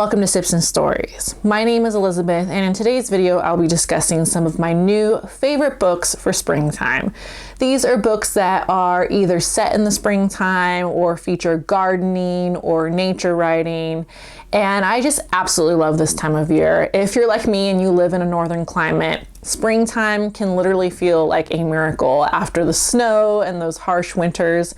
welcome to Sipz and Stories. My name is Elizabeth, and in today's video I'll be discussing some of my new favorite books for springtime. These are books that are either set in the springtime or feature gardening or nature writing, and I just absolutely love this time of year. If you're like me and you live in a northern climate, springtime can literally feel like a miracle after the snow and those harsh winters.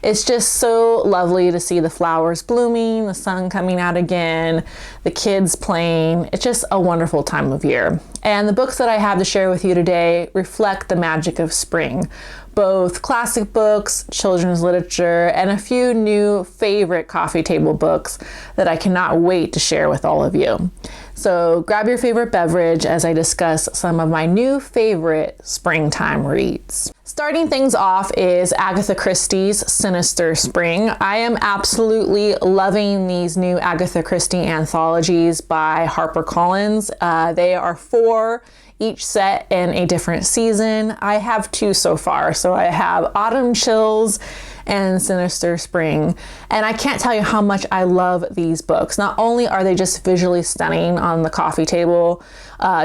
It's just so lovely to see the flowers blooming, the sun coming out again, the kids playing. It's just a wonderful time of year. And the books that I have to share with you today reflect the magic of spring. Both classic books, children's literature, and a few new favorite coffee table books that I cannot wait to share with all of you. So grab your favorite beverage as I discuss some of my new favorite springtime reads. Starting things off is Agatha Christie's Sinister Spring. I am absolutely loving these new Agatha Christie anthologies by HarperCollins. They are 4, each set in a different season. I have 2 so far. So I have Autumn Chills and Sinister Spring. And I can't tell you how much I love these books. Not only are they just visually stunning on the coffee table,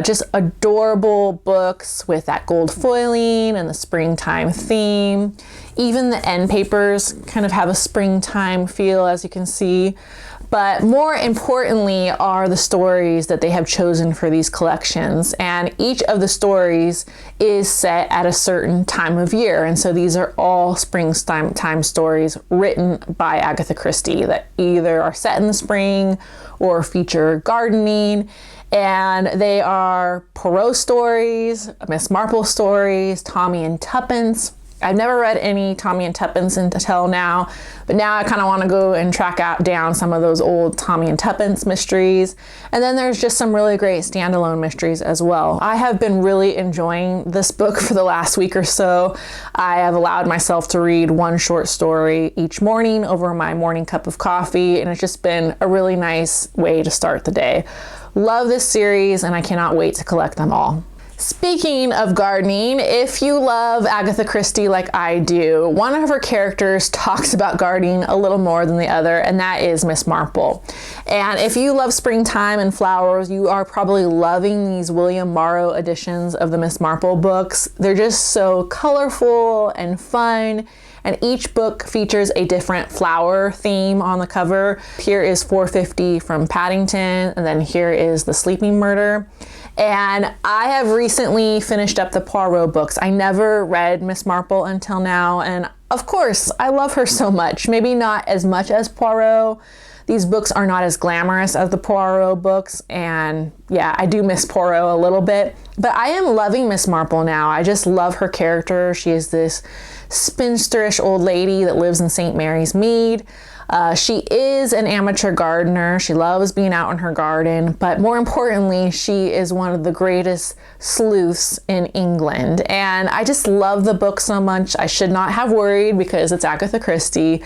just adorable books with that gold foiling and the springtime theme. Even the end papers kind of have a springtime feel, as you can see. But more importantly are the stories that they have chosen for these collections. And each of the stories is set at a certain time of year. And so these are all springtime stories written by Agatha Christie that either are set in the spring or feature gardening. And they are Poirot stories, Miss Marple stories, Tommy and Tuppence. I've never read any Tommy and Tuppence until now, but now I kind of want to go and track down some of those old Tommy and Tuppence mysteries. And then there's just some really great standalone mysteries as well. I have been really enjoying this book for the last week or so. I have allowed myself to read one short story each morning over my morning cup of coffee, and it's just been a really nice way to start the day. Love this series, and I cannot wait to collect them all. Speaking of gardening, if you love Agatha Christie like I do, one of her characters talks about gardening a little more than the other, and that is Miss Marple. And if you love springtime and flowers, you are probably loving these William Morrow editions of the Miss Marple books. They're just so colorful and fun. And each book features a different flower theme on the cover. Here is 450 from Paddington, and then here is The Sleeping Murder. And I have recently finished up the Poirot books. I never read Miss Marple until now, and of course, I love her so much. Maybe not as much as Poirot. These books are not as glamorous as the Poirot books, and yeah, I do miss Poirot a little bit. But I am loving Miss Marple now. I just love her character. She is this spinsterish old lady that lives in St. Mary's Mead. She is an amateur gardener. She loves being out in her garden, but more importantly, she is one of the greatest sleuths in England. And I just love the book so much. I should not have worried because it's Agatha Christie,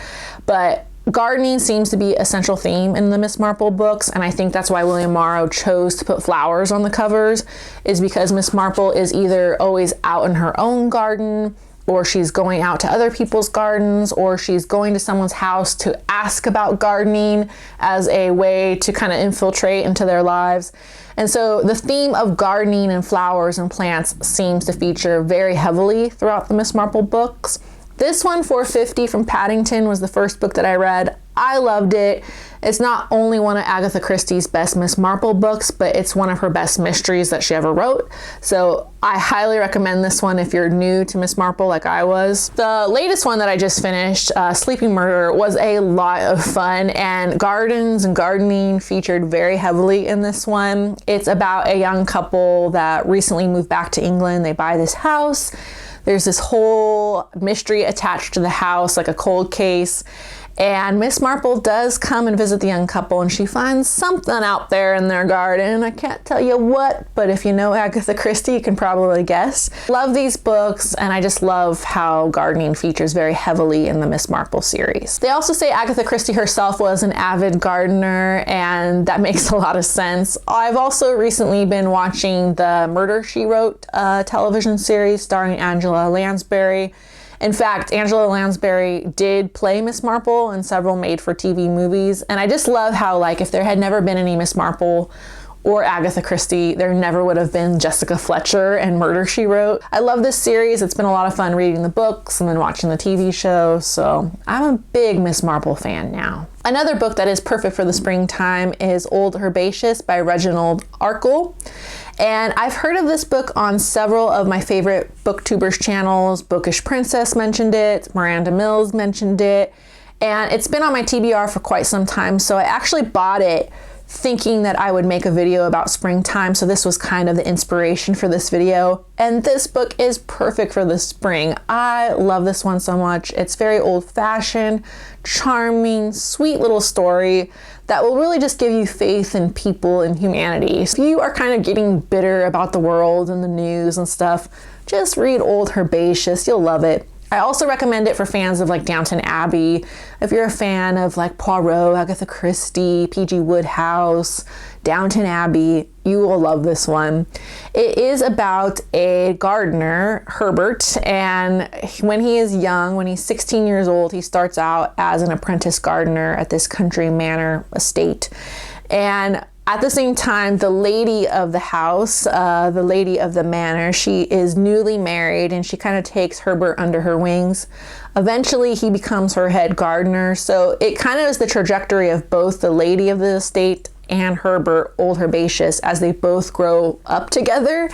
but gardening seems to be a central theme in the Miss Marple books, and I think that's why William Morrow chose to put flowers on the covers, is because Miss Marple is either always out in her own garden, or she's going out to other people's gardens, or she's going to someone's house to ask about gardening as a way to kind of infiltrate into their lives. And so the theme of gardening and flowers and plants seems to feature very heavily throughout the Miss Marple books. This one, 450 from Paddington, was the first book that I read. I loved it. It's not only one of Agatha Christie's best Miss Marple books, but it's one of her best mysteries that she ever wrote. So I highly recommend this one if you're new to Miss Marple like I was. The latest one that I just finished, Sleeping Murder, was a lot of fun, and gardens and gardening featured very heavily in this one. It's about a young couple that recently moved back to England. They buy this house. There's this whole mystery attached to the house, like a cold case. And Miss Marple does come and visit the young couple, and she finds something out there in their garden. I can't tell you what, but if you know Agatha Christie, you can probably guess. Love these books, and I just love how gardening features very heavily in the Miss Marple series. They also say Agatha Christie herself was an avid gardener, and that makes a lot of sense. I've also recently been watching the Murder, She Wrote television series starring Angela Lansbury. In fact, Angela Lansbury did play Miss Marple in several made-for-TV movies, and I just love how, like, if there had never been any Miss Marple or Agatha Christie, there never would have been Jessica Fletcher and Murder, She Wrote. I love this series. It's been a lot of fun reading the books and then watching the TV show, so I'm a big Miss Marple fan now. Another book that is perfect for the springtime is Old Herbaceous by Reginald Arkell. And I've heard of this book on several of my favorite booktubers channels. Bookish Princess mentioned it, Miranda Mills mentioned it, and it's been on my TBR for quite some time, so I actually bought it thinking that I would make a video about springtime, so this was kind of the inspiration for this video. And this book is perfect for the spring. I love this one so much. It's very old-fashioned, charming, sweet little story that will really just give you faith in people and humanity. If you are kind of getting bitter about the world and the news and stuff, just read Old Herbaceous. You'll love it. I also recommend it for fans of like Downton Abbey. If you're a fan of like Poirot, Agatha Christie, P.G. Wodehouse, Downton Abbey, you will love this one. It is about a gardener, Herbert, and when he is young, when he's 16 years old, he starts out as an apprentice gardener at this country manor estate. And at the same time, the lady of the house, the lady of the manor, she is newly married and she kind of takes Herbert under her wings. Eventually, he becomes her head gardener. So it kind of is the trajectory of both the lady of the estate and Herbert, Old Herbaceous, as they both grow up together.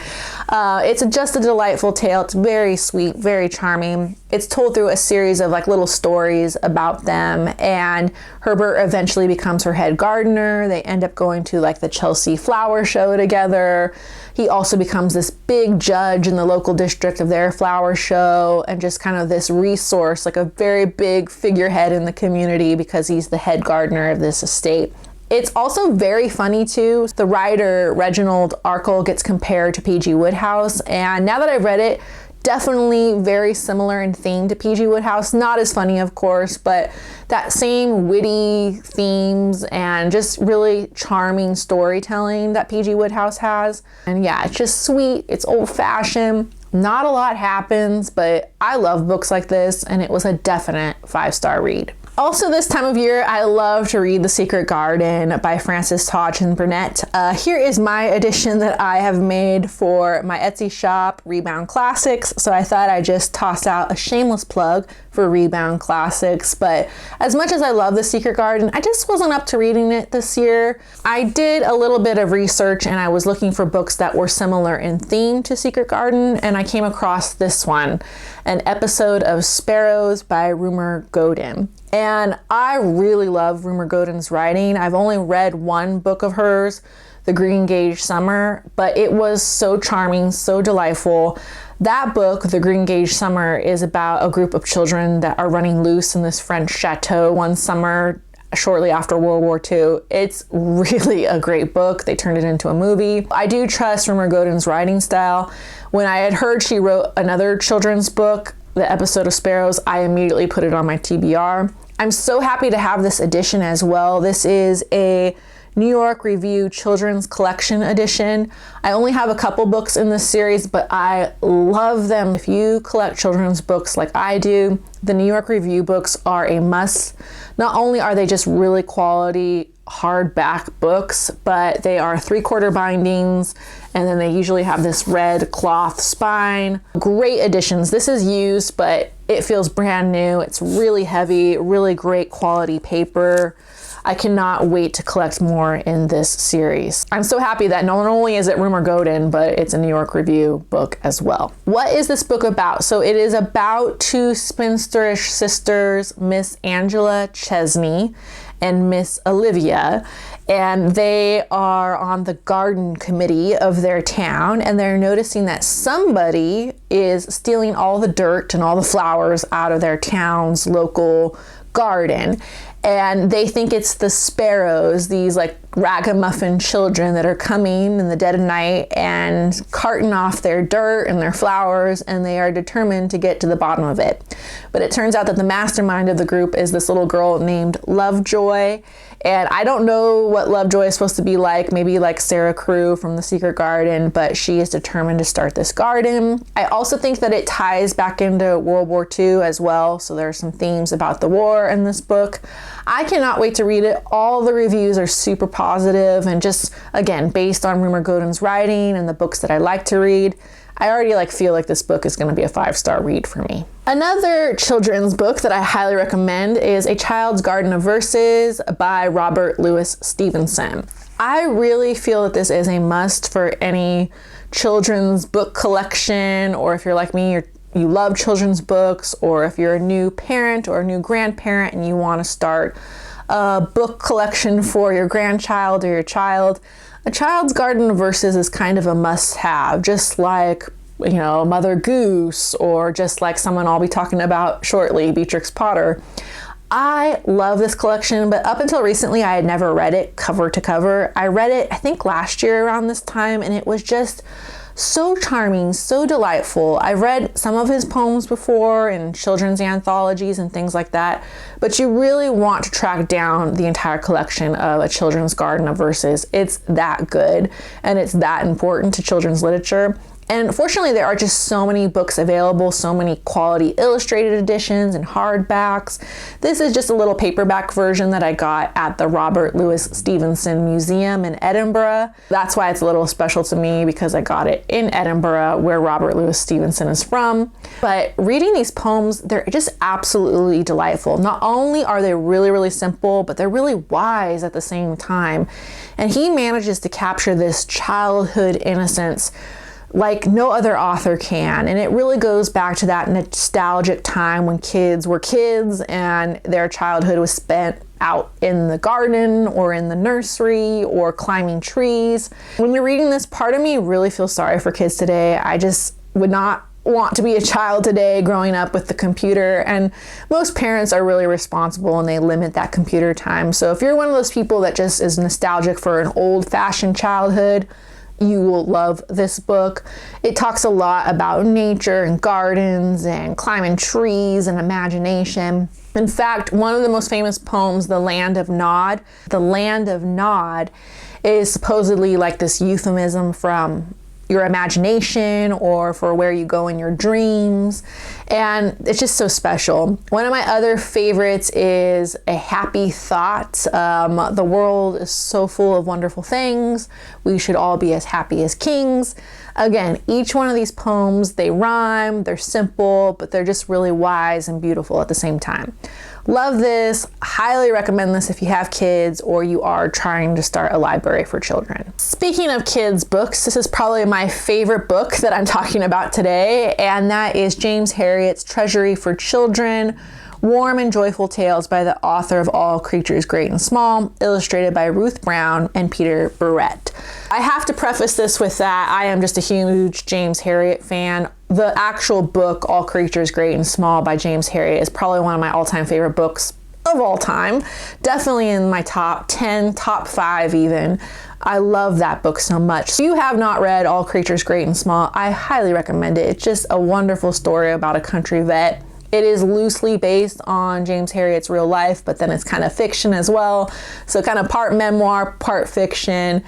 It's just a delightful tale. It's very sweet, very charming. It's told through a series of like little stories about them, and Herbert eventually becomes her head gardener. They end up going to like the Chelsea flower show together. He also becomes this big judge in the local district of their flower show, and just kind of this resource, like a very big figurehead in the community because he's the head gardener of this estate. It's also very funny too. The writer Reginald Arkell gets compared to P.G. Wodehouse, and now that I've read it, definitely very similar in theme to P.G. Wodehouse. Not as funny, of course, but that same witty themes and just really charming storytelling that P.G. Wodehouse has. And yeah, it's just sweet. It's old-fashioned. Not a lot happens, but I love books like this, and it was a definite 5-star read. Also, this time of year, I love to read The Secret Garden by Frances Hodgson Burnett. Here is my edition that I have made for my Etsy shop, Rebound Classics. So I thought I'd just toss out a shameless plug for Rebound Classics. But as much as I love The Secret Garden, I just wasn't up to reading it this year. I did a little bit of research and I was looking for books that were similar in theme to Secret Garden, and I came across this one, an episode of Sparrows by Rumer Godden. And I really love Rumer Godden's writing. I've only read one book of hers, The Green Gage Summer, but it was so charming, so delightful. That book, The Green Gage Summer, is about a group of children that are running loose in this French chateau one summer shortly after World War II. It's really a great book. They turned it into a movie. I do trust Rumer Godden's writing style. When I had heard she wrote another children's book, the episode of Sparrows, I immediately put it on my TBR. I'm so happy to have this edition as well. This is a New York Review Children's Collection edition. I only have a couple books in this series, but I love them. If you collect children's books like I do, the New York Review books are a must. Not only are they just really quality hardback books, but they are 3/4 bindings, and then they usually have this red cloth spine. Great editions. This is used, but it feels brand new. It's really heavy, really great quality paper. I cannot wait to collect more in this series. I'm so happy that not only is it Rumer Godden, but it's a New York Review book as well. What is this book about? So it is about two spinsterish sisters, Miss Angela Chesney and Miss Olivia, and they are on the garden committee of their town, and they're noticing that somebody is stealing all the dirt and all the flowers out of their town's local garden. And they think it's the Sparrows, these like ragamuffin children that are coming in the dead of night and carting off their dirt and their flowers, and they are determined to get to the bottom of it. But it turns out that the mastermind of the group is this little girl named Lovejoy. And I don't know what Lovejoy is supposed to be like, maybe like Sarah Crewe from The Secret Garden, but she is determined to start this garden. I also think that it ties back into World War II as well, so there are some themes about the war in this book. I cannot wait to read it. All the reviews are super positive, and just, again, based on Rumer Godden's writing and the books that I like to read, I already feel like this book is going to be a 5-star read for me. Another children's book that I highly recommend is A Child's Garden of Verses by Robert Louis Stevenson. I really feel that this is a must for any children's book collection, or if you're like me, you love children's books, or if you're a new parent or a new grandparent and you want to start a book collection for your grandchild or your child. A Child's Garden of Verses is kind of a must-have, just like, Mother Goose, or just like someone I'll be talking about shortly, Beatrix Potter. I love this collection, but up until recently, I had never read it cover to cover. I read it, I think, last year around this time, and it was just so charming, so delightful. I've read some of his poems before in children's anthologies and things like that, but you really want to track down the entire collection of A Children's Garden of Verses. It's that good, and it's that important to children's literature. And fortunately, there are just so many books available, so many quality illustrated editions and hardbacks. This is just a little paperback version that I got at the Robert Louis Stevenson Museum in Edinburgh. That's why it's a little special to me, because I got it in Edinburgh, where Robert Louis Stevenson is from. But reading these poems, they're just absolutely delightful. Not only are they really, really simple, but they're really wise at the same time. And he manages to capture this childhood innocence like no other author can. And it really goes back to that nostalgic time when kids were kids and their childhood was spent out in the garden or in the nursery or climbing trees. When you're reading this, part of me really feels sorry for kids today. I just would not want to be a child today growing up with the computer, and most parents are really responsible and they limit that computer time. So if you're one of those people that just is nostalgic for an old-fashioned childhood, you will love this book. It talks a lot about nature and gardens and climbing trees and imagination. In fact, one of the most famous poems, The Land of Nod is supposedly like this euphemism from your imagination or for where you go in your dreams. And it's just so special. One of my other favorites is A Happy Thought. The world is so full of wonderful things. We should all be as happy as kings. Again, each one of these poems, they rhyme, they're simple, but they're just really wise and beautiful at the same time. Love this. Highly recommend this if you have kids or you are trying to start a library for children. Speaking of kids' books, this is probably my favorite book that I'm talking about today, and that is James Herriot's Treasury for Children, Warm and Joyful Tales by the author of All Creatures Great and Small, illustrated by Ruth Brown and Peter Barrett. I have to preface this with that I am just a huge James Herriot fan. The actual book, All Creatures Great and Small by James Herriot, is probably one of my all-time favorite books of all time. Definitely in my top 10, top 5 even. I love that book so much. If you have not read All Creatures Great and Small, I highly recommend it. It's just a wonderful story about a country vet. It is loosely based on James Herriot's real life, but then it's kind of fiction as well. So kind of part memoir, part fiction.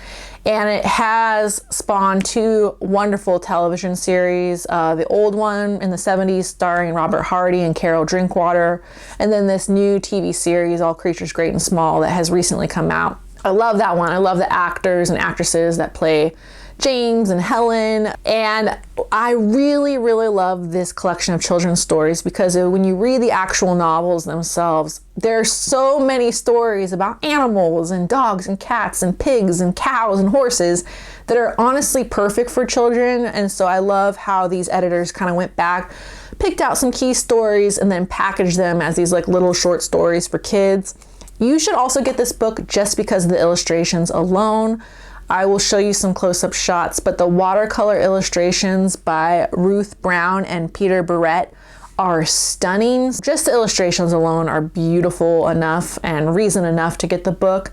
And it has spawned 2 wonderful television series. The old one in the 70s starring Robert Hardy and Carol Drinkwater. And then this new TV series, All Creatures Great and Small, that has recently come out. I love that one. I love the actors and actresses that play James and Helen, and I really, really love this collection of children's stories because when you read the actual novels themselves, there's so many stories about animals and dogs and cats and pigs and cows and horses that are honestly perfect for children. And so I love how these editors kind of went back, picked out some key stories, and then packaged them as these like little short stories for kids. You should also get this book just because of the illustrations alone. I will show you some close-up shots, but the watercolor illustrations by Ruth Brown and Peter Barrett are stunning. Just the illustrations alone are beautiful enough and reason enough to get the book.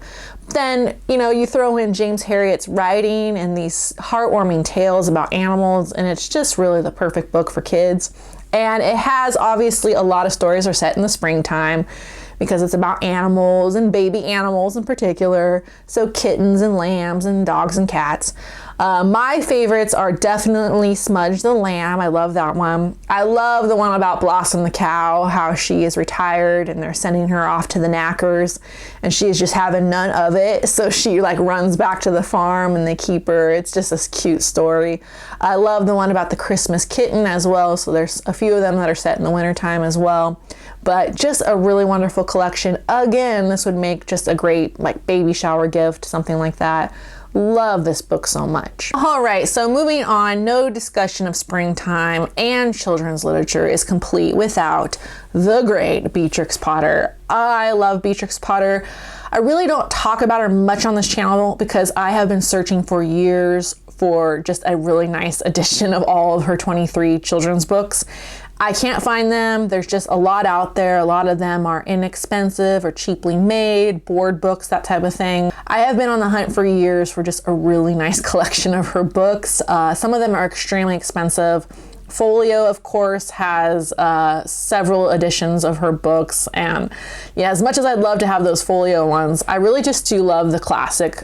Then, you throw in James Herriot's writing and these heartwarming tales about animals, and it's just really the perfect book for kids. And it has, obviously, a lot of stories are set in the springtime, because it's about animals and baby animals in particular. So kittens and lambs and dogs and cats. My favorites are definitely Smudge the Lamb. I love that one. I love the one about Blossom the cow, how she is retired and they're sending her off to the knackers and she is just having none of it. So she like runs back to the farm and they keep her. It's just a cute story. I love the one about the Christmas kitten as well. So there's a few of them that are set in the wintertime as well. But just a really wonderful collection. Again, this would make just a great like baby shower gift, something like that. Love this book so much. All right, so moving on, no discussion of springtime and children's literature is complete without the great Beatrix Potter. I love Beatrix Potter. I really don't talk about her much on this channel because I have been searching for years for just a really nice edition of all of her 23 children's books. I can't find them. There's just a lot out there. A lot of them are inexpensive or cheaply made, board books, that type of thing. I have been on the hunt for years for just a really nice collection of her books. Some of them are extremely expensive. Folio, of course, has several editions of her books, and yeah, as much as I'd love to have those folio ones, I really just do love the classic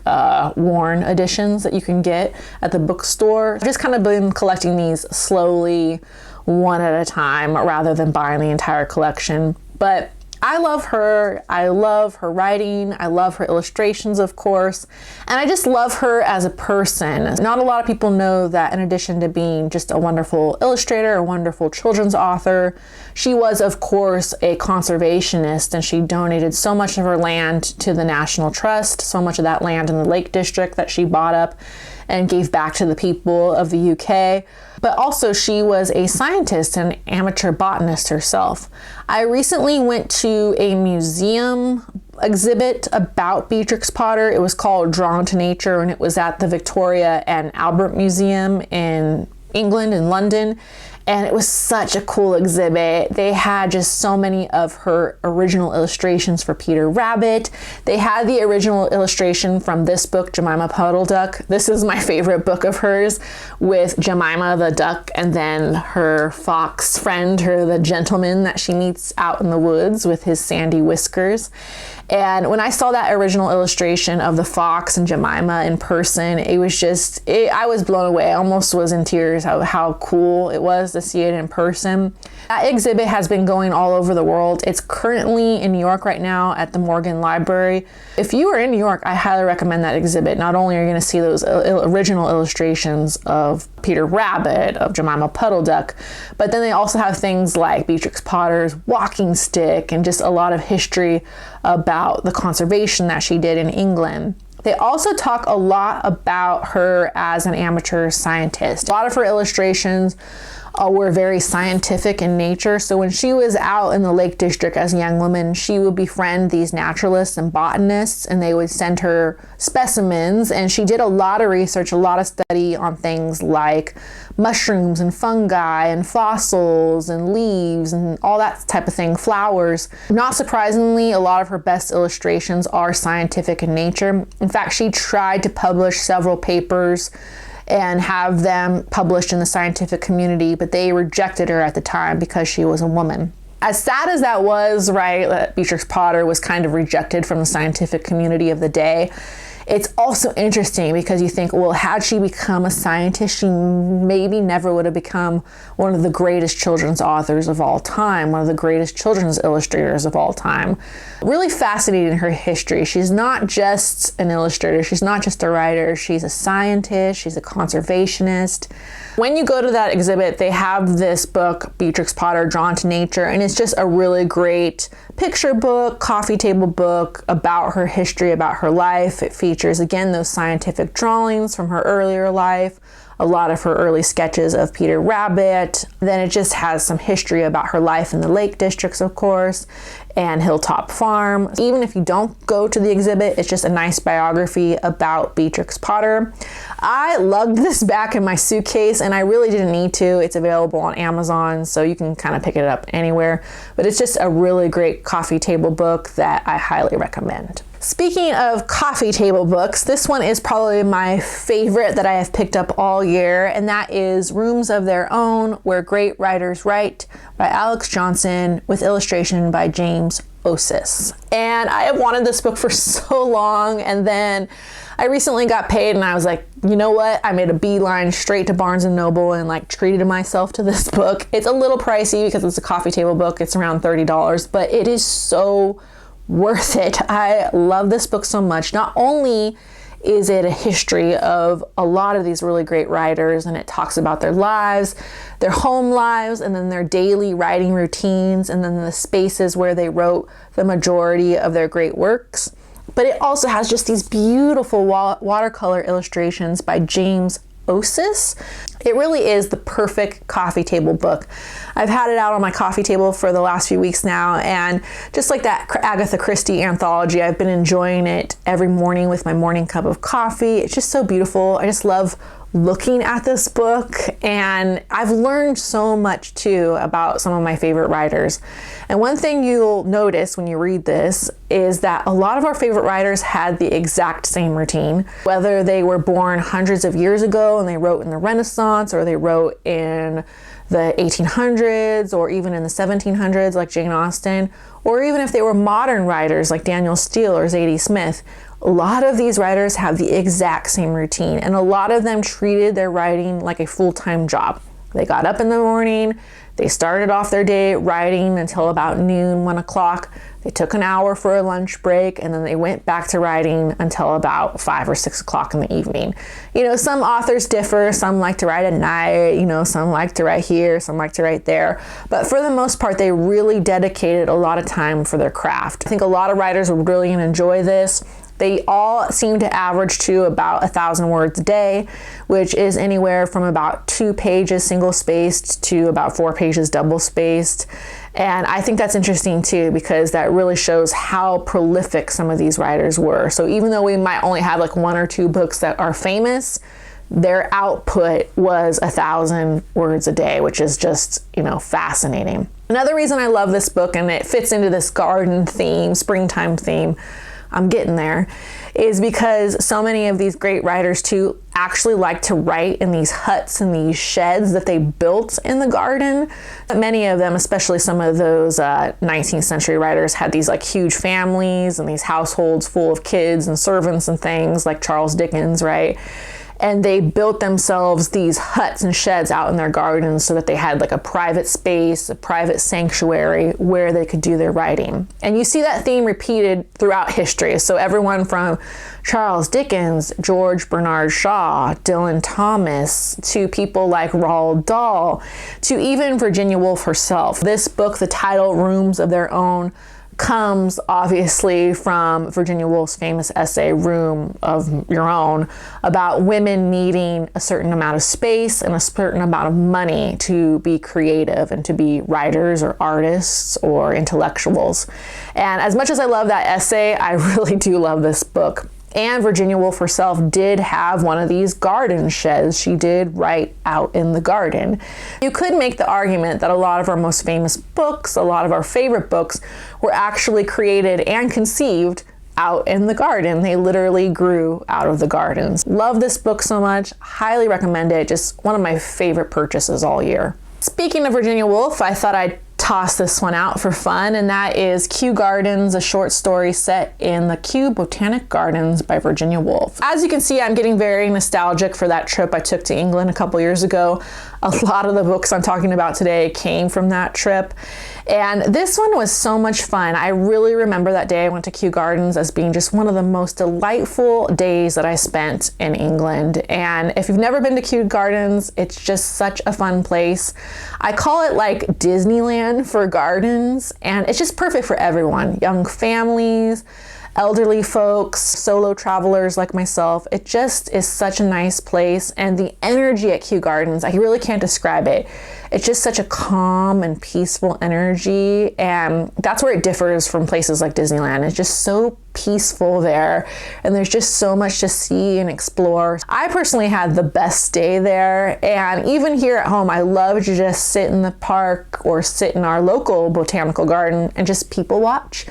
worn editions that you can get at the bookstore. I've just kind of been collecting these slowly, one at a time, rather than buying the entire collection. But I love her. I love her writing. I love her illustrations, of course. And I just love her as a person. Not a lot of people know that in addition to being just a wonderful illustrator, a wonderful children's author, she was, of course, a conservationist, and she donated so much of her land to the National Trust, so much of that land in the Lake District that she bought up and gave back to the people of the UK. But also she was a scientist and amateur botanist herself. I recently went to a museum exhibit about Beatrix Potter. It was called Drawn to Nature, and it was at the Victoria and Albert Museum in England, in London. And it was such a cool exhibit. They had just so many of her original illustrations for Peter Rabbit. They had the original illustration from this book, Jemima Puddle-Duck. This is my favorite book of hers, with Jemima the duck and then her fox friend, the gentleman that she meets out in the woods with his sandy whiskers. And when I saw that original illustration of the fox and Jemima in person, it was just, I was blown away. I almost was in tears how cool it was to see it in person. That exhibit has been going all over the world. It's currently in New York right now at the Morgan Library. If you are in New York, I highly recommend that exhibit. Not only are you going to see those original illustrations of Peter Rabbit, of Jemima Puddle-Duck, but then they also have things like Beatrix Potter's walking stick and just a lot of history about the conservation that she did in England. They also talk a lot about her as an amateur scientist. A lot of her illustrations were very scientific in nature. So when she was out in the Lake District as a young woman, she would befriend these naturalists and botanists, and they would send her specimens. And she did a lot of research, a lot of study on things like mushrooms and fungi and fossils and leaves and all that type of thing, flowers. Not surprisingly, a lot of her best illustrations are scientific in nature. In fact, she tried to publish several papers and have them published in the scientific community, but they rejected her at the time because she was a woman. As sad as that was, right, that Beatrix Potter was kind of rejected from the scientific community of the day, it's also interesting because you think, well, had she become a scientist, she maybe never would have become one of the greatest children's authors of all time, one of the greatest children's illustrators of all time. Really fascinating, her history. She's not just an illustrator, she's not just a writer, she's a scientist, she's a conservationist. When you go to that exhibit, they have this book, Beatrix Potter, Drawn to Nature, and it's just a really great picture book, coffee table book about her history, about her life. It features, again, those scientific drawings from her earlier life, a lot of her early sketches of Peter Rabbit. Then it just has some history about her life in the Lake Districts, of course, and Hilltop Farm. Even if you don't go to the exhibit, it's just a nice biography about Beatrix Potter. I lugged this back in my suitcase, and I really didn't need to. It's available on Amazon, so you can kind of pick it up anywhere. But it's just a really great coffee table book that I highly recommend. Speaking of coffee table books, this one is probably my favorite that I have picked up all year, and that is Rooms of Their Own, Where Great Writers Write by Alex Johnson with illustration by James Osis. And I have wanted this book for so long, and then I recently got paid and I was like, you know what? I made a beeline straight to Barnes & Noble and like treated myself to this book. It's a little pricey because it's a coffee table book. It's around $30, but it is so worth it. I love this book so much. Not only is it a history of a lot of these really great writers, and it talks about their lives, their home lives, and then their daily writing routines, and then the spaces where they wrote the majority of their great works, but it also has just these beautiful watercolor illustrations by James Osis. It really is the perfect coffee table book. I've had it out on my coffee table for the last few weeks now, and just like that Agatha Christie anthology, I've been enjoying it every morning with my morning cup of coffee. It's just so beautiful. I just love looking at this book, and I've learned so much too about some of my favorite writers. And one thing you'll notice when you read this is that a lot of our favorite writers had the exact same routine, whether they were born hundreds of years ago and they wrote in the Renaissance, or they wrote in the 1800s, or even in the 1700s like Jane Austen, or even if they were modern writers like Daniel Steele or Zadie Smith. A lot of these writers have the exact same routine, and a lot of them treated their writing like a full-time job. They got up in the morning, they started off their day writing until about noon, 1 o'clock. They took an hour for a lunch break, and then they went back to writing until about 5 or 6 o'clock in the evening. You know, some authors differ. Some like to write at night, you know, some like to write here, some like to write there. But for the most part, they really dedicated a lot of time for their craft. I think a lot of writers would really enjoy this. They all seem to average to about 1,000 words a day, which is anywhere from about 2 pages single-spaced to about 4 pages double-spaced. And I think that's interesting too, because that really shows how prolific some of these writers were. So even though we might only have like 1 or 2 books that are famous, their output was 1,000 words a day, which is just, you know, fascinating. Another reason I love this book, and it fits into this garden theme, springtime theme, I'm getting there, is because so many of these great writers too actually like to write in these huts and these sheds that they built in the garden. Many of them, especially some of those 19th century writers, had these like huge families and these households full of kids and servants and things, like Charles Dickens, right? And they built themselves these huts and sheds out in their gardens so that they had like a private space, a private sanctuary where they could do their writing. And you see that theme repeated throughout history. So everyone from Charles Dickens, George Bernard Shaw, Dylan Thomas, to people like Roald Dahl, to even Virginia Woolf herself. This book, the title, Rooms of Their Own, comes obviously from Virginia Woolf's famous essay, Room of Your Own, about women needing a certain amount of space and a certain amount of money to be creative and to be writers or artists or intellectuals. And as much as I love that essay, I really do love this book. And Virginia Woolf herself did have one of these garden sheds. She did write out in the garden. You could make the argument that a lot of our most famous books, a lot of our favorite books, were actually created and conceived out in the garden. They literally grew out of the gardens. Love this book so much. Highly recommend it. Just one of my favorite purchases all year. Speaking of Virginia Woolf, I thought I'd toss this one out for fun, and that is Kew Gardens, a short story set in the Kew Botanic Gardens by Virginia Woolf. As you can see, I'm getting very nostalgic for that trip I took to England a couple years ago. A lot of the books I'm talking about today came from that trip, and this one was so much fun. I really remember that day I went to Kew Gardens as being just one of the most delightful days that I spent in England. And if you've never been to Kew Gardens, it's just such a fun place. I call it like Disneyland for gardens, and it's just perfect for everyone. Young families, elderly folks, solo travelers like myself. It just is such a nice place, and the energy at Kew Gardens, I really can't describe it. It's just such a calm and peaceful energy, and that's where it differs from places like Disneyland. It's just so peaceful there, and there's just so much to see and explore. I personally had the best day there, and even here at home, I love to just sit in the park or sit in our local botanical garden and just people watch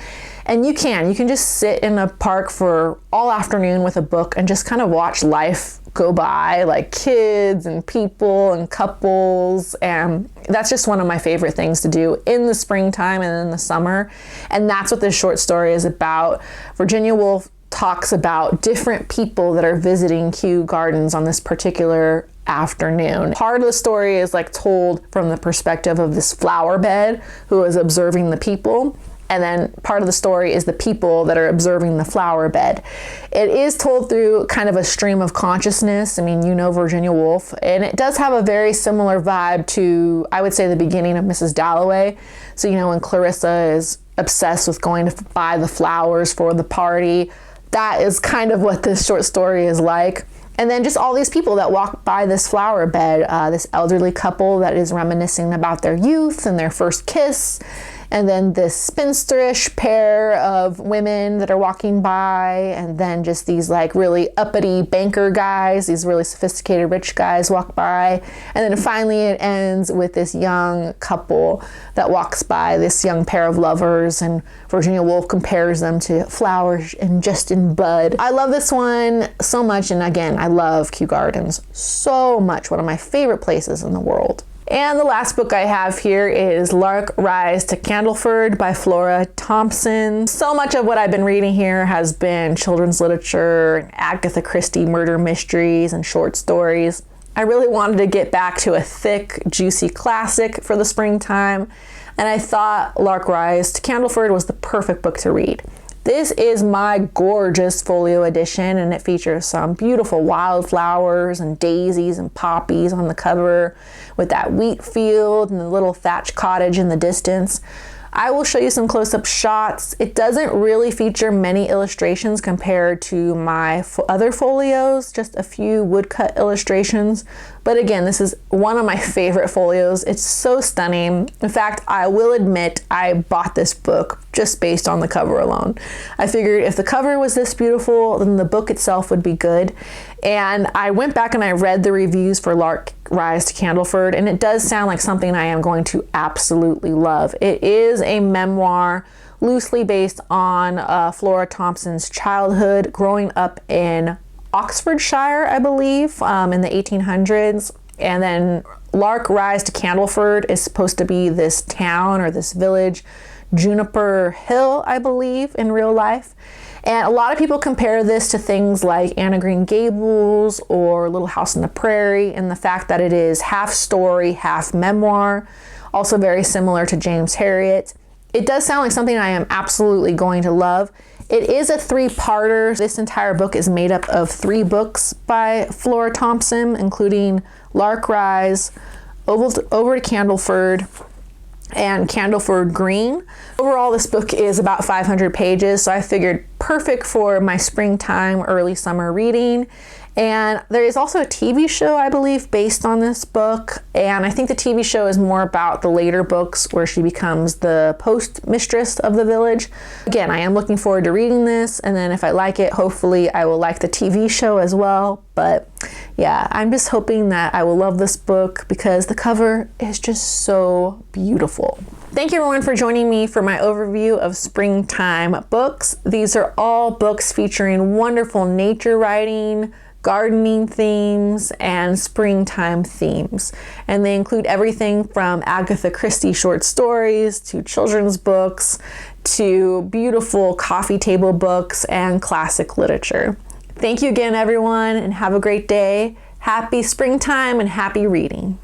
And you can just sit in a park for all afternoon with a book and just kind of watch life go by, like kids and people and couples. And that's just one of my favorite things to do in the springtime and in the summer. And that's what this short story is about. Virginia Woolf talks about different people that are visiting Kew Gardens on this particular afternoon. Part of the story is like told from the perspective of this flower bed who is observing the people. And then part of the story is the people that are observing the flower bed. It is told through kind of a stream of consciousness. I mean, you know Virginia Woolf, and it does have a very similar vibe to, I would say, the beginning of Mrs. Dalloway. So, you know, when Clarissa is obsessed with going to buy the flowers for the party, that is kind of what this short story is like. And then just all these people that walk by this flower bed, this elderly couple that is reminiscing about their youth and their first kiss. And then this spinsterish pair of women that are walking by, and then just these like really uppity banker guys, these really sophisticated rich guys walk by. And then finally it ends with this young couple that walks by, this young pair of lovers, and Virginia Woolf compares them to flowers and just in bud. I love this one so much, and again, I love Kew Gardens so much, one of my favorite places in the world. And the last book I have here is Lar Rise to Candleford by Flora Thompson. So much of what I've been reading here has been children's literature, Agatha Christie murder mysteries, and short stories. I really wanted to get back to a thick, juicy classic for the springtime, and I thought Lar Rise to Candleford was the perfect book to read. This is my gorgeous folio edition, and it features some beautiful wildflowers and daisies and poppies on the cover with that wheat field and the little thatched cottage in the distance. I will show you some close-up shots. It doesn't really feature many illustrations compared to my other folios, just a few woodcut illustrations. But again, this is one of my favorite folios. It's so stunning. In fact, I will admit I bought this book just based on the cover alone. I figured if the cover was this beautiful, then the book itself would be good. And I went back and I read the reviews for Lar Rise to Candleford, and it does sound like something I am going to absolutely love. It is a memoir loosely based on Flora Thompson's childhood growing up in Oxfordshire, I believe, in the 1800s. And then Lar Rise to Candleford is supposed to be this town or this village, Juniper Hill, I believe, in real life. And a lot of people compare this to things like Anne of Green Gables or Little House on the Prairie, and the fact that it is half story, half memoir. Also very similar to James Herriot. It does sound like something I am absolutely going to love. It is a three-parter. This entire book is made up of 3 books by Flora Thompson, including Lar Rise, Over to Candleford, and Candleford Green. Overall, this book is about 500 pages, so I figured perfect for my springtime, early summer reading. And there is also a TV show, I believe, based on this book. And I think the TV show is more about the later books where she becomes the postmistress of the village. Again, I am looking forward to reading this. And then if I like it, hopefully I will like the TV show as well. But yeah, I'm just hoping that I will love this book because the cover is just so beautiful. Thank you everyone for joining me for my overview of springtime books. These are all books featuring wonderful nature writing, gardening themes, and springtime themes. And they include everything from Agatha Christie short stories to children's books to beautiful coffee table books and classic literature. Thank you again, everyone, and have a great day. Happy springtime and happy reading.